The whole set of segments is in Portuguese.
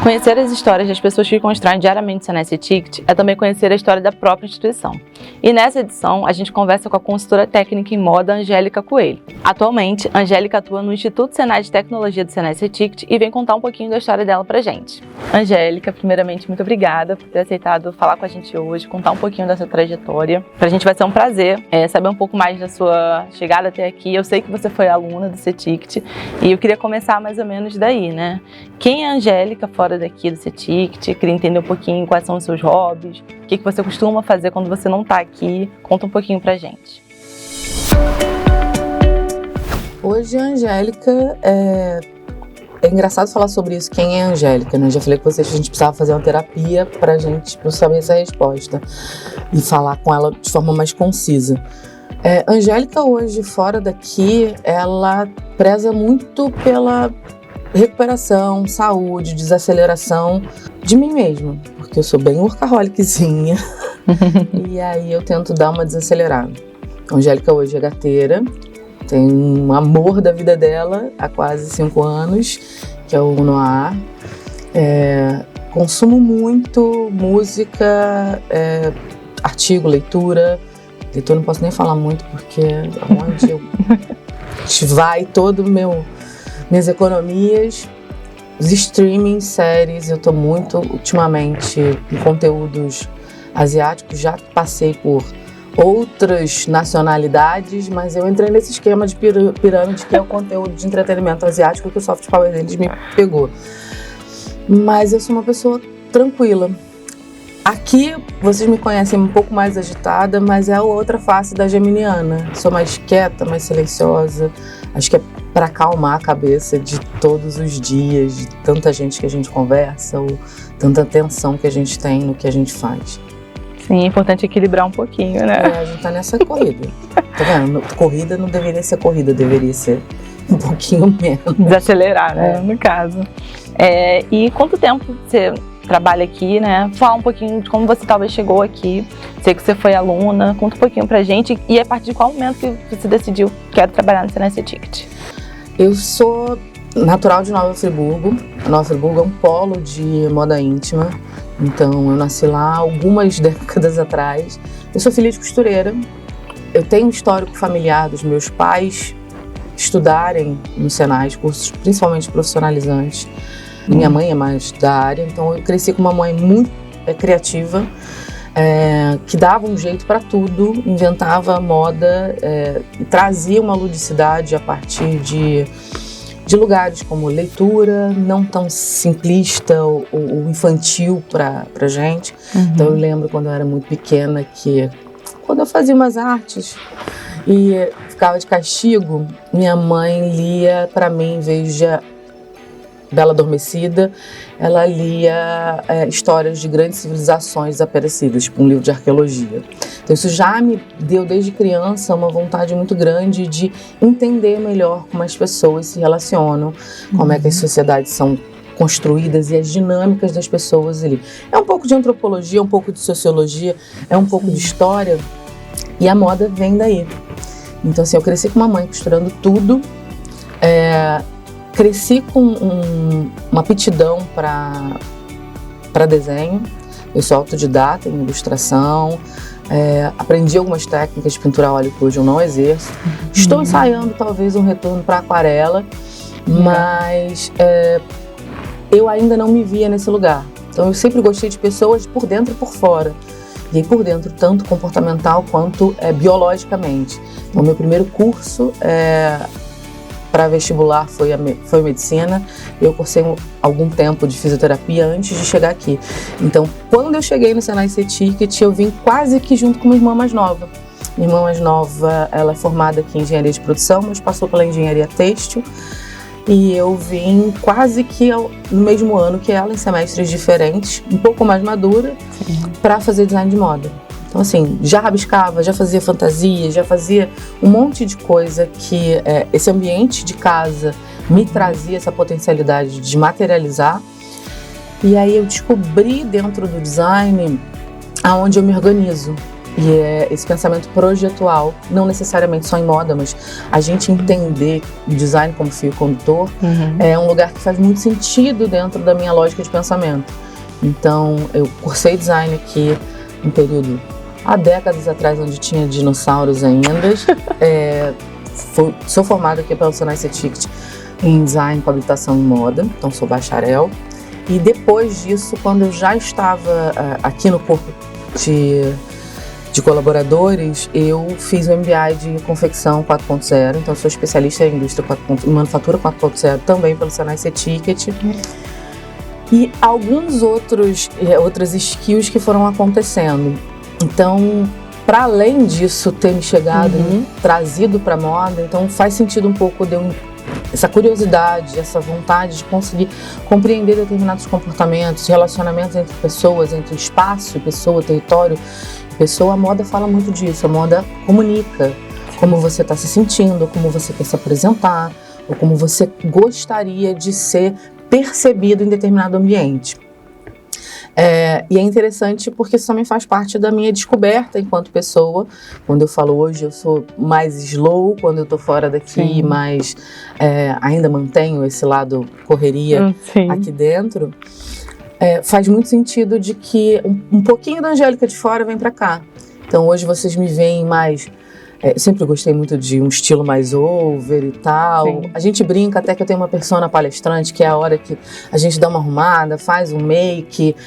Conhecer as histórias das pessoas que constroem diariamente o Senai C-Ticket é também conhecer a história da própria instituição. E nessa edição, a gente conversa com a consultora técnica em moda Angélica Coelho. Atualmente, a Angélica atua no Instituto Senai de Tecnologia do Senai C-Ticket e vem contar um pouquinho da história dela pra gente. Angélica, primeiramente, muito obrigada por ter aceitado falar com a gente hoje, contar um pouquinho da sua trajetória. Pra gente vai ser um prazer saber um pouco mais da sua chegada até aqui. Eu sei que você foi aluna do C-Ticket e eu queria começar mais ou menos daí, né? Quem é a Angélica fora daqui do C-Ticket? Queria entender um pouquinho quais são os seus hobbies, o que você costuma fazer quando você não está aqui. Conta um pouquinho pra gente. Hoje a Angélica é engraçado falar sobre isso, quem é a Angélica, né? Já falei com vocês que a gente precisava fazer uma terapia pra gente saber essa resposta e falar com ela de forma mais concisa. Angélica hoje, fora daqui, ela preza muito pela recuperação, saúde, desaceleração de mim mesma, porque eu sou bem workaholiczinha e aí eu tento dar uma desacelerada. A Angélica hoje é gateira, tem um amor da vida dela há quase 5 anos, que é o Noah. Consumo muito música, artigo, leitura. Leitura não posso nem falar muito, porque é onde vai todo minhas economias. Os streaming, séries, eu tô muito ultimamente em conteúdos asiáticos, já passei por outras nacionalidades, mas eu entrei nesse esquema de pirâmide, que é o conteúdo de entretenimento asiático, que o soft power deles me pegou. Mas eu sou uma pessoa tranquila. Aqui, vocês me conhecem um pouco mais agitada, mas é a outra face da geminiana. Sou mais quieta, mais silenciosa. Acho que é para acalmar a cabeça de todos os dias, de tanta gente que a gente conversa, ou tanta atenção que a gente tem no que a gente faz. Sim, é importante equilibrar um pouquinho, né? A gente tá nessa corrida. Tá vendo? Corrida não deveria ser corrida, deveria ser um pouquinho menos. Desacelerar, né? No caso. E quanto tempo você trabalha aqui, né? Fala um pouquinho de como você talvez chegou aqui. Sei que você foi aluna, conta um pouquinho pra gente. E a partir de qual momento que você decidiu que quero trabalhar no Senai C-Ticket? Eu sou natural de Nova Friburgo. Nova Friburgo é um polo de moda íntima. Então, eu nasci lá algumas décadas atrás. Eu sou filha de costureira. Eu tenho um histórico familiar dos meus pais estudarem no Senai, cursos principalmente profissionalizantes. Minha mãe é mais da área, então eu cresci com uma mãe muito criativa, que dava um jeito para tudo, inventava moda, trazia uma ludicidade a partir de lugares como leitura, não tão simplista ou infantil pra gente. Então eu lembro quando eu era muito pequena que quando eu fazia umas artes e ficava de castigo, minha mãe lia para mim, em vez de Bela Adormecida, ela lia histórias de grandes civilizações desaparecidas, tipo um livro de arqueologia. Então isso já me deu desde criança uma vontade muito grande de entender melhor como as pessoas se relacionam, como é que as sociedades são construídas e as dinâmicas das pessoas ali. É um pouco de antropologia, um pouco de sociologia, é um pouco de história, e a moda vem daí. Então assim, eu cresci com uma mãe costurando tudo, cresci com uma aptidão para desenho. Eu sou autodidata em ilustração, aprendi algumas técnicas de pintura a óleo que hoje eu não exerço. Estou ensaiando talvez um retorno para aquarela, mas eu ainda não me via nesse lugar. Então eu sempre gostei de pessoas por dentro e por fora. E aí por dentro, tanto comportamental quanto biologicamente. Então meu primeiro curso para vestibular foi medicina. Eu cursei algum tempo de fisioterapia antes de chegar aqui. Então, quando eu cheguei no Senai C-Ticket, eu vim quase que junto com minha irmã mais nova. Minha irmã mais nova, ela é formada aqui em engenharia de produção, mas passou pela engenharia têxtil. E eu vim quase que no mesmo ano que ela, em semestres diferentes, um pouco mais madura, para fazer design de moda. Então assim, já rabiscava, já fazia fantasia, já fazia um monte de coisa que esse ambiente de casa me trazia essa potencialidade de materializar. E aí eu descobri dentro do design aonde eu me organizo. E é esse pensamento projetual, não necessariamente só em moda, mas a gente entender o design como fio condutor é um lugar que faz muito sentido dentro da minha lógica de pensamento. Então, eu cursei design aqui um período há décadas atrás, onde tinha dinossauros ainda. Sou formada aqui pelo Senai CETICT em design com habilitação em moda, então sou bacharel. E depois disso, quando eu já estava aqui no corpo de colaboradores, eu fiz o MBA de confecção 4.0, então sou especialista em indústria 4.0, em manufatura 4.0 também pelo Senai CETICT. E alguns outras skills que foram acontecendo. Então, para além disso ter me chegado, trazido para moda, então faz sentido um pouco de essa curiosidade, essa vontade de conseguir compreender determinados comportamentos, relacionamentos entre pessoas, entre espaço, pessoa, território, pessoa. A moda fala muito disso, a moda comunica como você está se sentindo, como você quer se apresentar, ou como você gostaria de ser percebido em determinado ambiente. E é interessante porque isso também faz parte da minha descoberta enquanto pessoa. Quando eu falo hoje, eu sou mais slow quando eu tô fora daqui, mas ainda mantenho esse lado correria aqui dentro. Faz muito sentido de que um pouquinho da Angélica de fora vem pra cá. Então hoje vocês me veem mais... Eu sempre gostei muito de um estilo mais over e tal. Sim. A gente brinca até que eu tenho uma persona palestrante, que é a hora que a gente dá uma arrumada, faz um make,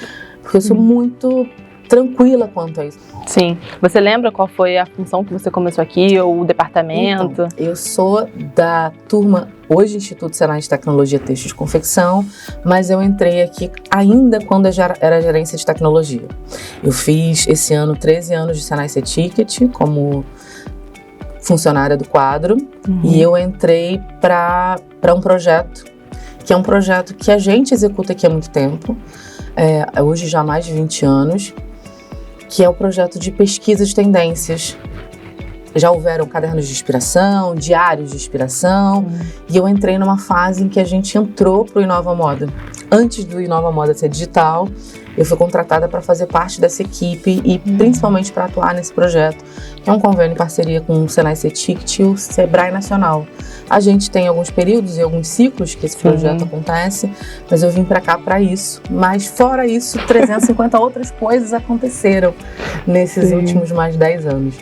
porque eu sou muito tranquila quanto a isso. Sim. Você lembra qual foi a função que você começou aqui, ou o departamento? Então, eu sou da turma, hoje Instituto Senai de Tecnologia Têxtil de Confecção, mas eu entrei aqui ainda quando era gerência de tecnologia. Eu fiz esse ano 13 anos de Senai CETICT como funcionária do quadro, e eu entrei para um projeto, que é um projeto que a gente executa aqui há muito tempo, hoje já há mais de 20 anos, que é o projeto de pesquisa de tendências. Já houveram cadernos de inspiração, diários de inspiração, e eu entrei numa fase em que a gente entrou para o Inova Moda. Antes do Inova Moda ser digital, eu fui contratada para fazer parte dessa equipe e principalmente para atuar nesse projeto, que é um convênio em parceria com o Senai CETICT e o Sebrae Nacional. A gente tem alguns períodos e alguns ciclos que esse projeto acontece, mas eu vim para cá para isso. Mas fora isso, 350 outras coisas aconteceram nesses últimos mais de 10 anos.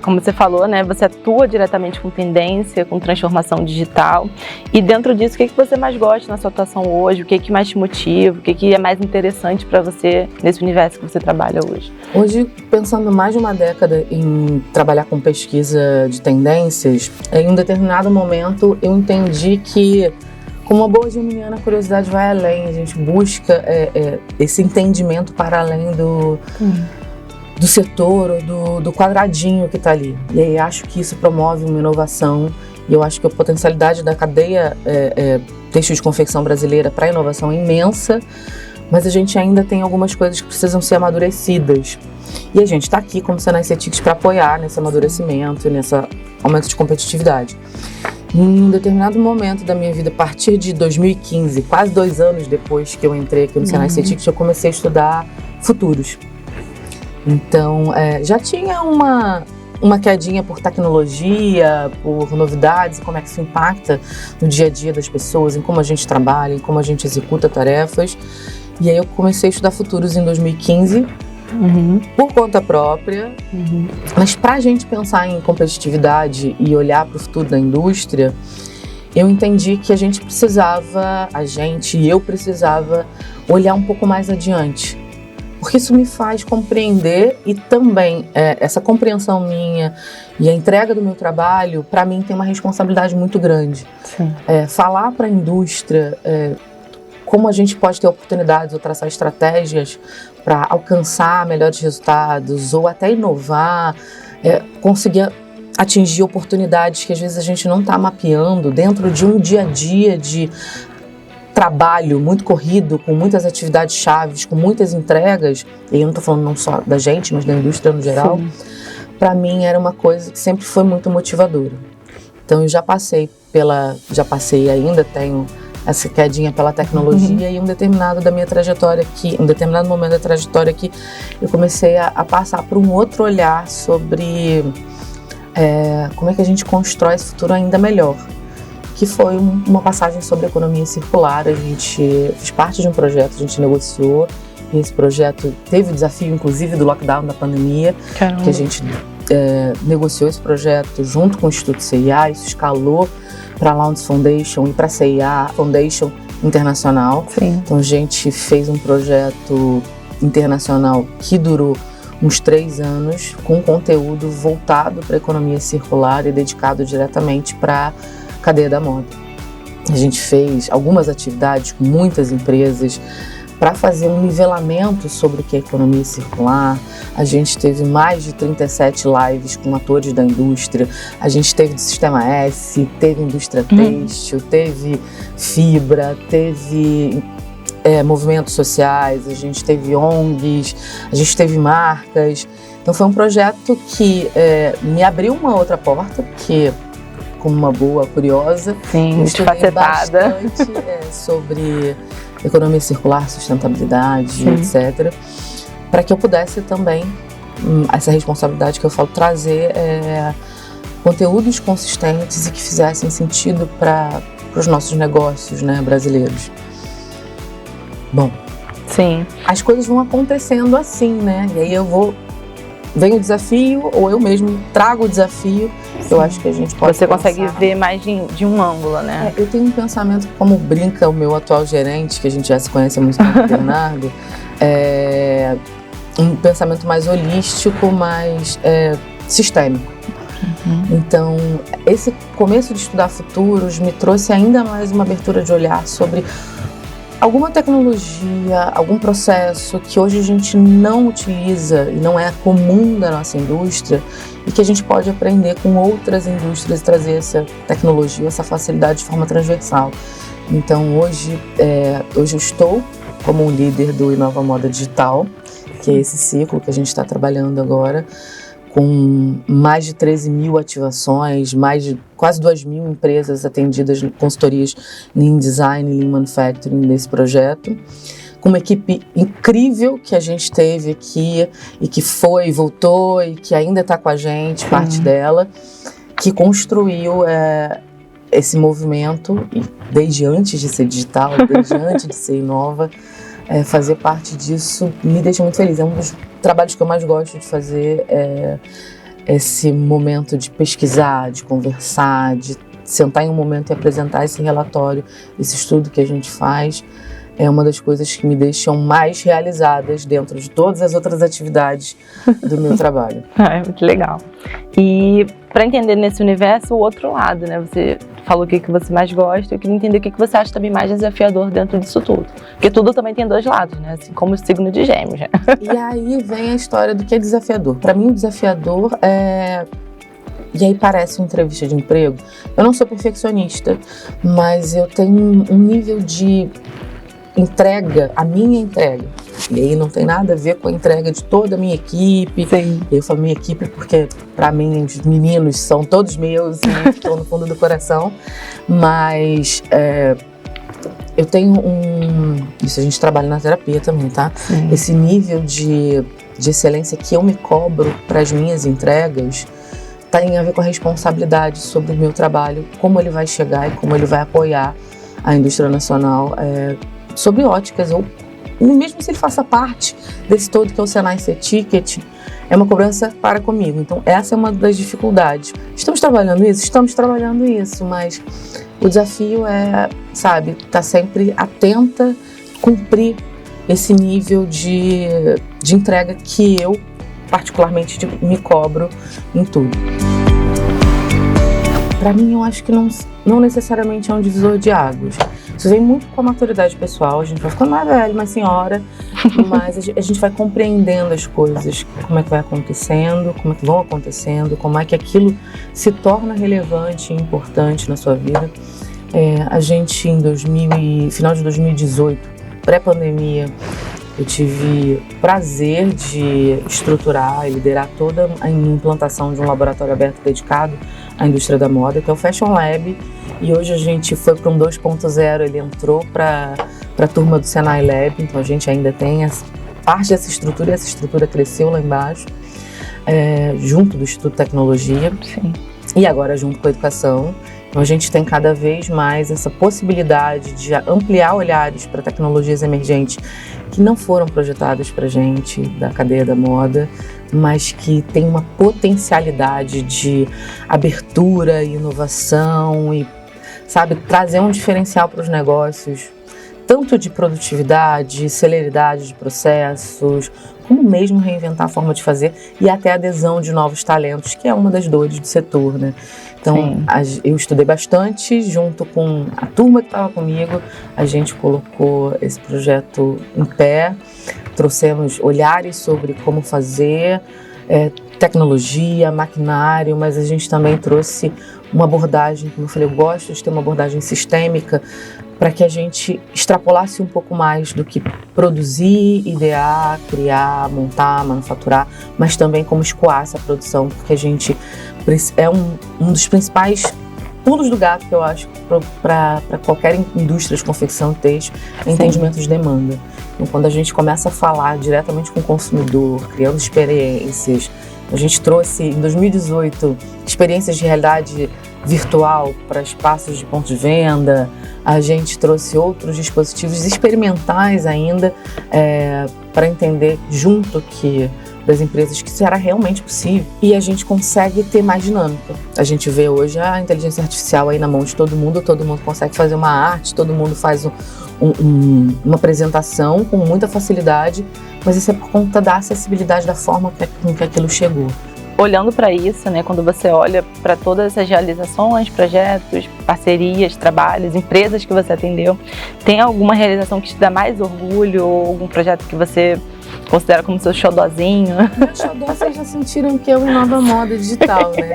Como você falou, né, você atua diretamente com tendência, com transformação digital. E dentro disso, o que você mais gosta na sua atuação hoje? O que mais te motiva? O que é mais interessante para você nesse universo que você trabalha hoje? Hoje, pensando mais de uma década em trabalhar com pesquisa de tendências, em um determinado momento eu entendi que, como uma boa geminiana, a curiosidade vai além. A gente busca esse entendimento para além do setor ou do quadradinho que está ali. E aí acho que isso promove uma inovação, e eu acho que a potencialidade da cadeia têxtil de confecção brasileira para a inovação é imensa, mas a gente ainda tem algumas coisas que precisam ser amadurecidas. E a gente está aqui como Senai CETICT para apoiar nesse amadurecimento e nesse aumento de competitividade. Em um determinado momento da minha vida, a partir de 2015, quase 2 anos depois que eu entrei aqui no Senai CETICT, eu comecei a estudar futuros. Então, já tinha uma quedinha por tecnologia, por novidades, como é que isso impacta no dia a dia das pessoas, em como a gente trabalha, em como a gente executa tarefas. E aí eu comecei a estudar futuros em 2015, por conta própria. Mas para a gente pensar em competitividade e olhar para o futuro da indústria, eu entendi que eu precisava olhar um pouco mais adiante. Porque isso me faz compreender, e também essa compreensão minha e a entrega do meu trabalho, para mim, tem uma responsabilidade muito grande. Falar para a indústria como a gente pode ter oportunidades ou traçar estratégias para alcançar melhores resultados ou até inovar, conseguir atingir oportunidades que às vezes a gente não está mapeando dentro de um dia a dia de trabalho muito corrido, com muitas atividades chaves, com muitas entregas, e eu não estou falando não só da gente, mas da indústria no geral, para mim era uma coisa que sempre foi muito motivadora. Então eu já passei e ainda tenho essa quedinha pela tecnologia, e um determinado momento da trajetória aqui, eu comecei a passar por um outro olhar sobre como é que a gente constrói esse futuro ainda melhor, que foi uma passagem sobre economia circular. A gente fez parte de um projeto, a gente negociou, e esse projeto teve o desafio, inclusive, do lockdown da pandemia. Caramba. Que a gente negociou esse projeto junto com o Instituto CIA, isso escalou para a Lowndes Foundation e para a CIA Foundation Internacional. Sim. Então a gente fez um projeto internacional que durou uns 3 anos, com conteúdo voltado para a economia circular e dedicado diretamente para a cadeia da moda. A gente fez algumas atividades com muitas empresas para fazer um nivelamento sobre o que é economia circular. A gente teve mais de 37 lives com atores da indústria. A gente teve do Sistema S, teve indústria têxtil, teve fibra, teve movimentos sociais, a gente teve ONGs, a gente teve marcas. Então foi um projeto que me abriu uma outra porta, porque, como uma boa curiosa, sim, eu estudei facetada bastante sobre economia circular, sustentabilidade, sim, etc., para que eu pudesse também, essa responsabilidade que eu falo, trazer conteúdos consistentes e que fizessem sentido para os nossos negócios, né, brasileiros. Bom, sim, as coisas vão acontecendo assim, né? E aí vem o desafio, ou eu mesmo trago o desafio. Sim. Eu acho que a gente pode Você consegue ver mais de um ângulo, né? Eu tenho um pensamento, como brinca o meu atual gerente, que a gente já se conhece há muito tempo, Bernardo, um pensamento mais holístico, mais sistêmico. Então, esse começo de estudar futuros me trouxe ainda mais uma abertura de olhar sobre alguma tecnologia, algum processo que hoje a gente não utiliza e não é comum da nossa indústria, e que a gente pode aprender com outras indústrias e trazer essa tecnologia, essa facilidade de forma transversal. Então hoje eu estou como um líder do Inova Moda Digital, que é esse ciclo que a gente está trabalhando agora, com mais de 13 mil ativações, mais de quase 2.000 empresas atendidas em consultorias em design e lean manufacturing nesse projeto, com uma equipe incrível que a gente teve aqui e que foi, voltou e que ainda está com a gente, parte dela, que construiu esse movimento, e desde antes de ser digital, desde antes de ser Inova, fazer parte disso me deixa muito feliz. É um dos trabalhos que eu mais gosto de fazer, esse momento de pesquisar, de conversar, de sentar em um momento e apresentar esse relatório, esse estudo que a gente faz. É uma das coisas que me deixam mais realizadas dentro de todas as outras atividades do meu trabalho. É muito legal. E para entender nesse universo o outro lado, né? Você falou o que você mais gosta, eu queria entender o que você acha também mais desafiador dentro disso tudo. Porque tudo também tem dois lados, né? Assim como o signo de Gêmeos, né? E aí vem a história do que é desafiador. Para mim, o desafiador e aí parece uma entrevista de emprego. Eu não sou perfeccionista, mas eu tenho um nível de entrega, a minha entrega. E aí não tem nada a ver com a entrega de toda a minha equipe. Sim. Eu falo minha equipe porque, para mim, os meninos são todos meus e estão no fundo do coração. Mas eu tenho isso a gente trabalha na terapia também, tá? Sim. Esse nível de excelência que eu me cobro para as minhas entregas tem a ver com a responsabilidade sobre o meu trabalho, como ele vai chegar e como ele vai apoiar a indústria nacional, sobre óticas, ou mesmo se ele faça parte desse todo que é o Senai C-Ticket, é uma cobrança para comigo. Então essa é uma das dificuldades. Estamos trabalhando isso, mas o desafio estar sempre atenta, cumprir esse nível de entrega que eu particularmente me cobro em tudo. Para mim, eu acho que não necessariamente é um divisor de águas. Isso vem muito com a maturidade pessoal. A gente vai ficando mais velho, mais senhora, mas a gente vai compreendendo as coisas, como é que vai acontecendo, como é que vão acontecendo, como é que aquilo se torna relevante e importante na sua vida. A gente, final de 2018, pré-pandemia, eu tive prazer de estruturar e liderar toda a implantação de um laboratório aberto dedicado à indústria da moda, que é o Fashion Lab, e hoje a gente foi para um 2.0, ele entrou para a turma do Senai Lab, então a gente ainda tem parte dessa estrutura, e essa estrutura cresceu lá embaixo, junto do Instituto de Tecnologia. Sim. E agora junto com a educação. Então a gente tem cada vez mais essa possibilidade de ampliar olhares para tecnologias emergentes que não foram projetadas para a gente da cadeia da moda, mas que tem uma potencialidade de abertura e inovação e, sabe, trazer um diferencial para os negócios, tanto de produtividade, celeridade de processos, como mesmo reinventar a forma de fazer e até a adesão de novos talentos, que é uma das dores do setor, né? Então, eu estudei bastante, junto com a turma que estava comigo, a gente colocou esse projeto em pé, trouxemos olhares sobre como fazer, tecnologia, maquinário, mas a gente também trouxe uma abordagem, como eu falei, eu gosto de ter uma abordagem sistêmica, para que a gente extrapolasse um pouco mais do que produzir, idear, criar, montar, manufaturar, mas também como escoar essa produção, porque a gente é um dos principais pulos do gato que eu acho para qualquer indústria de confecção e têxtil, é entendimento de demanda. Então, quando a gente começa a falar diretamente com o consumidor, criando experiências, a gente trouxe em 2018 experiências de realidade virtual para espaços de ponto de venda, a gente trouxe outros dispositivos experimentais ainda para entender junto das empresas que isso era realmente possível e a gente consegue ter mais dinâmica. A gente vê hoje a inteligência artificial aí na mão de todo mundo consegue fazer uma arte, todo mundo faz uma apresentação com muita facilidade, mas isso é por conta da acessibilidade, da forma com que aquilo chegou. Olhando para isso, né, quando você olha para todas essas realizações, projetos, parcerias, trabalhos, empresas que você atendeu, tem alguma realização que te dá mais orgulho ou algum projeto que você considera como seu xodózinho? Meu xodó, vocês já sentiram que eu inova moda digital, né?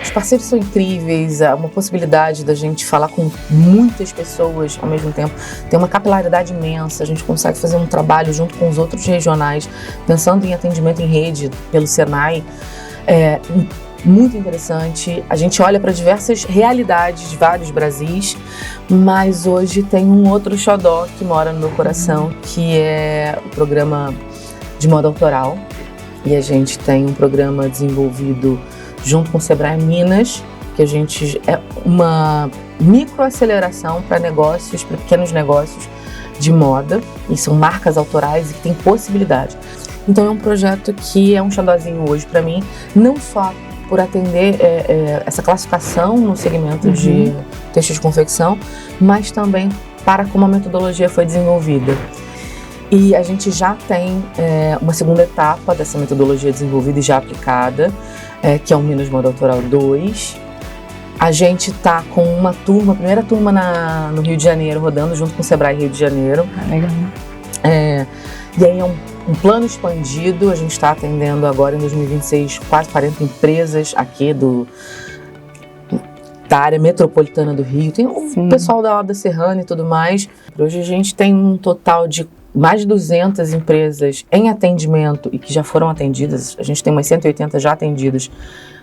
Os parceiros são incríveis, há uma possibilidade da gente falar com muitas pessoas ao mesmo tempo, tem uma capilaridade imensa, a gente consegue fazer um trabalho junto com os outros regionais, pensando em atendimento em rede pelo Senai, muito interessante. A gente olha para diversas realidades de vários Brasis, mas hoje tem um outro xodó que mora no meu coração, que é o programa de moda autoral. E a gente tem um programa desenvolvido junto com o Sebrae Minas, que a gente é uma microaceleração para negócios, para pequenos negócios de moda, e são marcas autorais e que tem possibilidade. Então é um projeto que é um xodózinho hoje para mim, não só por atender essa classificação no segmento de têxtil de confecção, mas também para como a metodologia foi desenvolvida. E a gente já tem uma segunda etapa dessa metodologia desenvolvida e já aplicada, que é o Minas Moda Autoral 2. A gente está com uma turma, a primeira turma no Rio de Janeiro, rodando junto com o Sebrae Rio de Janeiro. Legal. E aí é um plano expandido, a gente está atendendo agora em 2026 quase 40 empresas aqui da área metropolitana do Rio. Tem o pessoal da Oda Serrana e tudo mais. Hoje a gente tem um total de mais de 200 empresas em atendimento e que já foram atendidas. A gente tem umas 180 já atendidas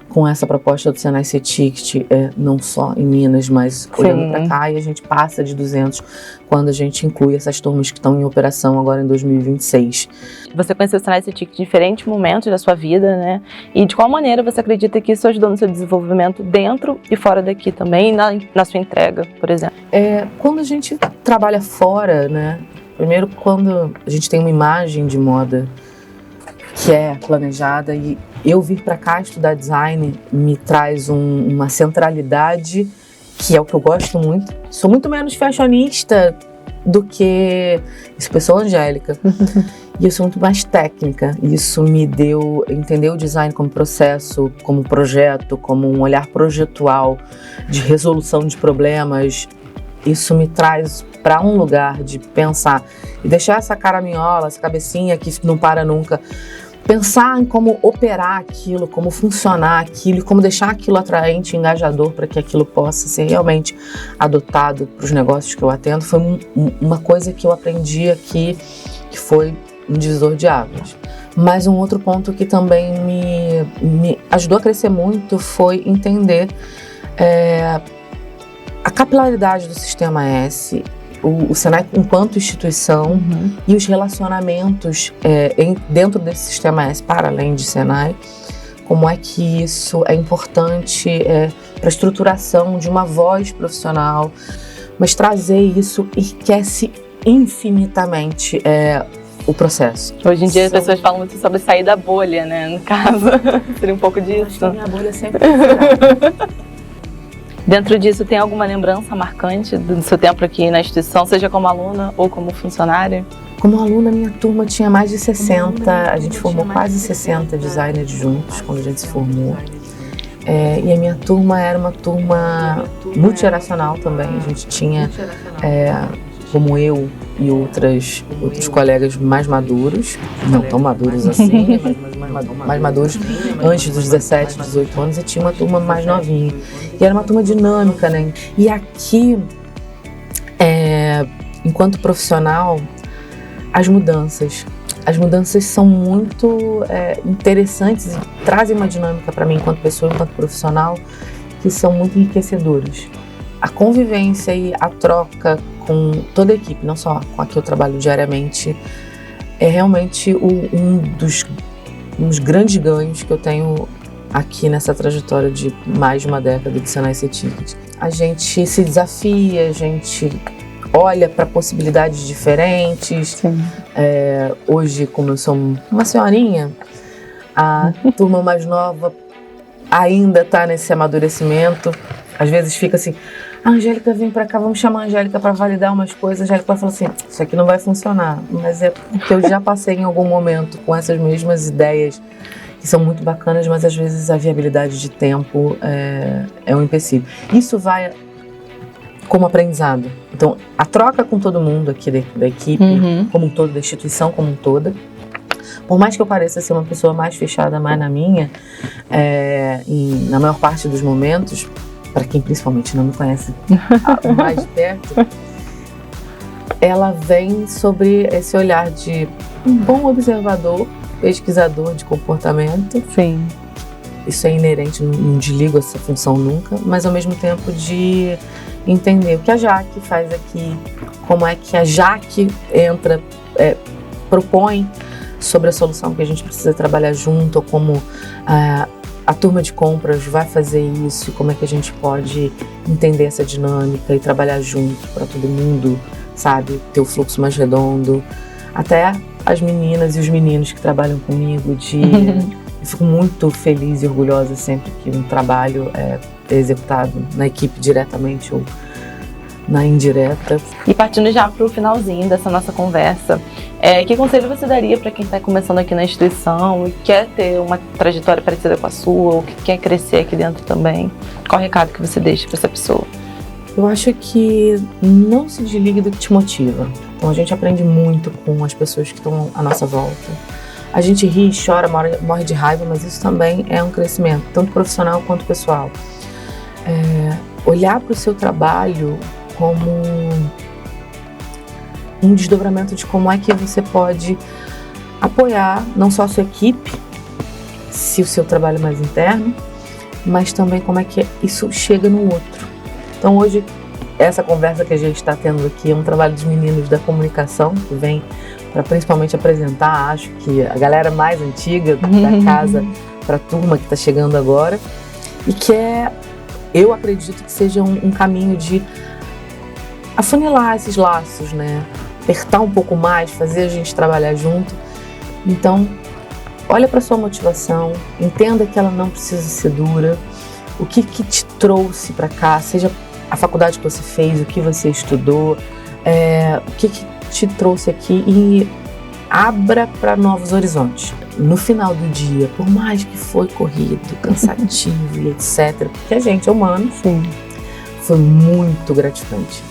com essa proposta do Senai C-Ticket, não só em Minas, mas olhando para cá, e a gente passa de 200 quando a gente inclui essas turmas que estão em operação agora em 2026. Você conheceu o Senai C-Ticket em diferentes momentos da sua vida, né? E de qual maneira você acredita que isso ajudou no seu desenvolvimento dentro e fora daqui também, na sua entrega, por exemplo? Quando a gente trabalha fora, né? Primeiro, quando a gente tem uma imagem de moda que é planejada, e eu vir para cá estudar design me traz uma centralidade, que é o que eu gosto muito. Sou muito menos fashionista do que essa pessoa Angélica. E eu sou muito mais técnica. Isso me deu entender o design como processo, como projeto, como um olhar projetual de resolução de problemas. Isso me traz para um lugar de pensar e deixar essa caraminhola, essa cabecinha que não para nunca, pensar em como operar aquilo, como funcionar aquilo e como deixar aquilo atraente, engajador para que aquilo possa ser realmente adotado para os negócios que eu atendo. Foi uma coisa que eu aprendi aqui, que foi um divisor de águas. Mas um outro ponto que também me ajudou a crescer muito foi entender capilaridade do Sistema S, o Senai enquanto instituição e os relacionamentos dentro desse Sistema S, para além de Senai, como é que isso é importante para a estruturação de uma voz profissional, mas trazer isso enriquece infinitamente o processo. Hoje em dia as pessoas falam muito sobre sair da bolha, né? No caso, seria um pouco disso. Acho que a minha bolha sempre é Dentro disso, tem alguma lembrança marcante do seu tempo aqui na instituição, seja como aluna ou como funcionária? Como aluna, minha turma tinha mais de 60, a gente formou quase 60 designers juntos quando a gente se formou. E a minha turma era uma turma multigeracional também, a gente tinha, como eu e outros colegas mais maduros, não tão maduros assim, mas mais maduros antes dos 17, 18 anos, e tinha uma turma mais novinha. E era uma turma dinâmica, né? E aqui, enquanto profissional, as mudanças são muito interessantes e trazem uma dinâmica para mim enquanto pessoa, enquanto profissional, que são muito enriquecedoras. A convivência e a troca com toda a equipe, não só com a que eu trabalho diariamente, é realmente um dos grandes ganhos que eu tenho aqui nessa trajetória de mais de uma década de Senai CETICT. A gente se desafia, a gente olha para possibilidades diferentes. Hoje, como eu sou uma senhorinha, a turma mais nova ainda está nesse amadurecimento. Às vezes fica assim, a Angélica vem para cá, vamos chamar a Angélica para validar umas coisas. A Angélica vai falar assim, isso aqui não vai funcionar. Mas é porque eu já passei em algum momento com essas mesmas ideias que são muito bacanas, mas às vezes a viabilidade de tempo é um empecilho. Isso vai como aprendizado. Então, a troca com todo mundo aqui da equipe, como um todo, da instituição como um todo, por mais que eu pareça ser uma pessoa mais fechada, mais na minha, na maior parte dos momentos, para quem principalmente não me conhece mais de perto, ela vem sobre esse olhar de um bom observador, pesquisador de comportamento. Sim. Isso é inerente, não desligo essa função nunca, mas ao mesmo tempo de entender o que a Jaque faz aqui, como é que a Jaque entra, propõe sobre a solução que a gente precisa trabalhar junto, ou como a turma de compras vai fazer isso, como é que a gente pode entender essa dinâmica e trabalhar junto para todo mundo, sabe, ter o fluxo mais redondo. Até as meninas e os meninos que trabalham comigo, eu fico muito feliz e orgulhosa sempre que um trabalho é executado na equipe diretamente ou na indireta. E partindo já para o finalzinho dessa nossa conversa, que conselho você daria para quem está começando aqui na instituição e quer ter uma trajetória parecida com a sua, ou que quer crescer aqui dentro também? Qual o recado que você deixa para essa pessoa? Eu acho que não se desligue do que te motiva. Então a gente aprende muito com as pessoas que estão à nossa volta. A gente ri, chora, morre de raiva, mas isso também é um crescimento, tanto profissional quanto pessoal. Olhar para o seu trabalho como um desdobramento de como é que você pode apoiar não só a sua equipe, se o seu trabalho é mais interno, mas também como é que isso chega no outro. Então hoje, essa conversa que a gente está tendo aqui é um trabalho dos meninos da comunicação, que vem para principalmente apresentar, acho que a galera mais antiga da casa para a turma que está chegando agora, e que eu acredito que seja um caminho de afunilar esses laços, né? Apertar um pouco mais, fazer a gente trabalhar junto. Então, olha para sua motivação, entenda que ela não precisa ser dura, o que te trouxe para cá, seja a faculdade que você fez, o que você estudou, o que te trouxe aqui, e abra para novos horizontes. No final do dia, por mais que foi corrido, cansativo e etc., porque a gente é humano, sim, foi muito gratificante.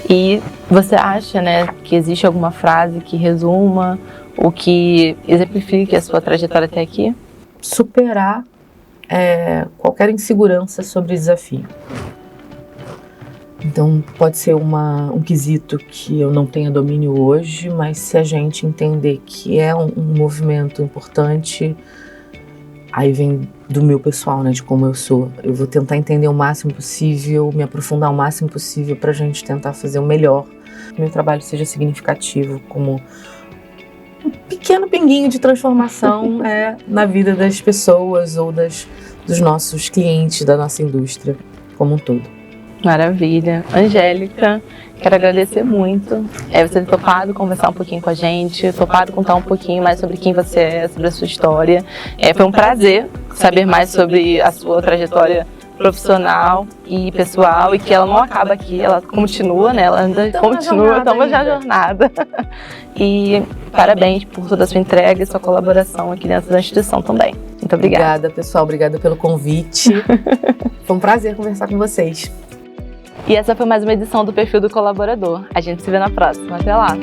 E você acha, né, que existe alguma frase que resuma ou que exemplifique a sua trajetória até aqui? Superar qualquer insegurança sobre desafio. Então, pode ser um quesito que eu não tenha domínio hoje, mas se a gente entender que é um movimento importante, aí vem do meu pessoal, né, de como eu sou. Eu vou tentar entender o máximo possível, me aprofundar o máximo possível pra gente tentar fazer o melhor, que meu trabalho seja significativo, como um pequeno pinguinho de transformação na vida das pessoas ou dos nossos clientes, da nossa indústria como um todo. Maravilha. Angélica, quero agradecer muito você ter topado conversar um pouquinho com a gente, topado contar um pouquinho mais sobre quem você é, sobre a sua história. Foi um prazer saber mais sobre a sua trajetória profissional e pessoal, e que ela não acaba aqui, ela continua, né? Ela ainda continua, estamos na jornada. E parabéns por toda a sua entrega e sua colaboração aqui dentro da instituição também. Muito obrigada. Obrigada, pessoal. Obrigada pelo convite. Foi um prazer conversar com vocês. E essa foi mais uma edição do Perfil do Colaborador. A gente se vê na próxima. Até lá!